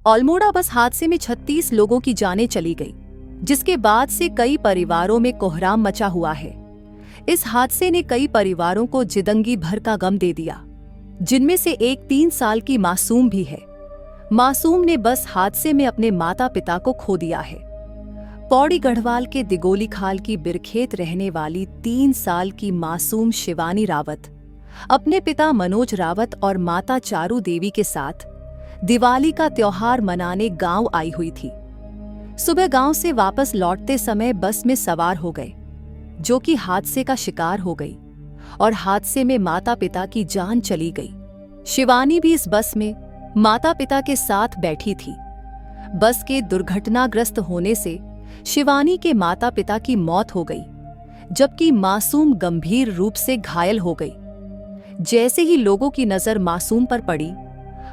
अल्मोड़ा बस हादसे में 36 लोगों की जानें चली गई, जिसके बाद से कई परिवारों में कोहराम मचा हुआ है। इस हादसे ने कई परिवारों को जिंदगी भर का गम दे दिया, जिनमें से एक 3 साल की मासूम भी है। मासूम ने बस हादसे में अपने माता पिता को खो दिया है। पौड़ी गढ़वाल के दिगोली खाल की बिरखेत रहने वाली 3 साल की मासूम शिवानी रावत अपने पिता मनोज रावत और माता चारू देवी के साथ दिवाली का त्योहार मनाने गांव आई हुई थी। सुबह गांव से वापस लौटते समय बस में सवार हो गए, जो कि हादसे का शिकार हो गई और हादसे में माता पिता की जान चली गई। शिवानी भी इस बस में माता पिता के साथ बैठी थी। बस के दुर्घटनाग्रस्त होने से शिवानी के माता पिता की मौत हो गई, जबकि मासूम गंभीर रूप से घायल हो गई। जैसे ही लोगों की नजर मासूम पर पड़ी,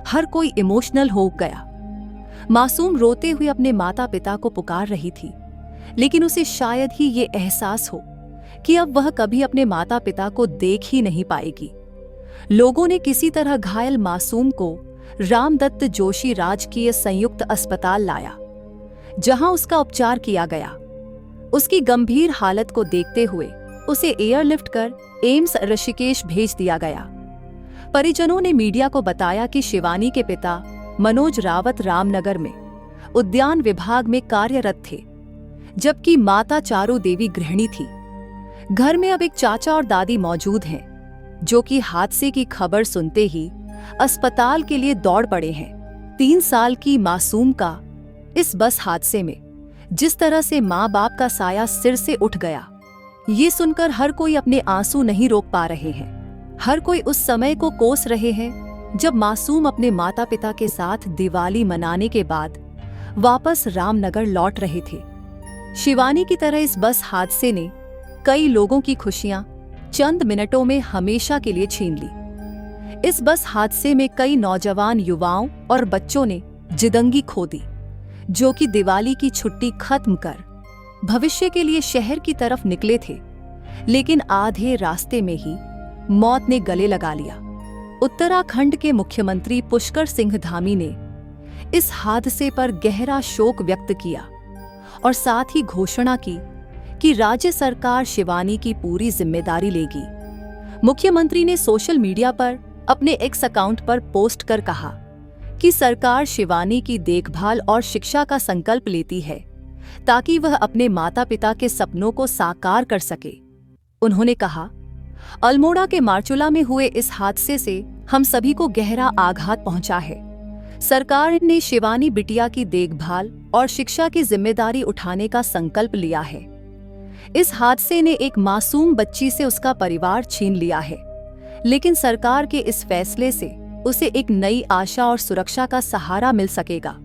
हर कोई इमोशनल हो गया। मासूम रोते हुए अपने माता पिता को पुकार रही थी, लेकिन उसे शायद ही ये एहसास हो कि अब वह कभी अपने माता पिता को देख ही नहीं पाएगी। लोगों ने किसी तरह घायल मासूम को रामदत्त जोशी राजकीय संयुक्त अस्पताल लाया, जहां उसका उपचार किया गया। उसकी गंभीर हालत को देखते हुए उसे एयरलिफ्ट कर एम्स ऋषिकेश भेज दिया गया। परिजनों ने मीडिया को बताया कि शिवानी के पिता मनोज रावत रामनगर में उद्यान विभाग में कार्यरत थे, जबकि माता चारू देवी गृहिणी थी। घर में अब एक चाचा और दादी मौजूद हैं, जो कि हादसे की खबर सुनते ही अस्पताल के लिए दौड़ पड़े हैं। 3 साल की मासूम का इस बस हादसे में जिस तरह से माँ बाप का साया सिर से उठ गया, ये सुनकर हर कोई अपने आंसू नहीं रोक पा रहे हैं। हर कोई उस समय को कोस रहे हैं जब मासूम अपने माता पिता के साथ दिवाली मनाने के बाद वापस रामनगर लौट रहे थे। शिवानी की तरह इस बस हादसे ने कई लोगों की खुशियां चंद मिनटों में हमेशा के लिए छीन ली। इस बस हादसे में कई नौजवान युवाओं और बच्चों ने जिंदगी खो दी, जो कि दिवाली की छुट्टी खत्म कर भविष्य के लिए शहर की तरफ निकले थे, लेकिन आधे रास्ते में ही मौत ने गले लगा लिया। उत्तराखंड के मुख्यमंत्री पुष्कर सिंह धामी ने इस हादसे पर गहरा शोक व्यक्त किया और साथ ही घोषणा की कि राज्य सरकार शिवानी की पूरी जिम्मेदारी लेगी। मुख्यमंत्री ने सोशल मीडिया पर अपने एक्स अकाउंट पर पोस्ट कर कहा कि सरकार शिवानी की देखभाल और शिक्षा का संकल्प लेती है, ताकि वह अपने माता पिता के सपनों को साकार कर सके। उन्होंने कहा, अल्मोड़ा के मारचुला में हुए इस हादसे से हम सभी को गहरा आघात पहुंचा है। सरकार ने शिवानी बिटिया की देखभाल और शिक्षा की जिम्मेदारी उठाने का संकल्प लिया है। इस हादसे ने एक मासूम बच्ची से उसका परिवार छीन लिया है, लेकिन सरकार के इस फैसले से उसे एक नई आशा और सुरक्षा का सहारा मिल सकेगा।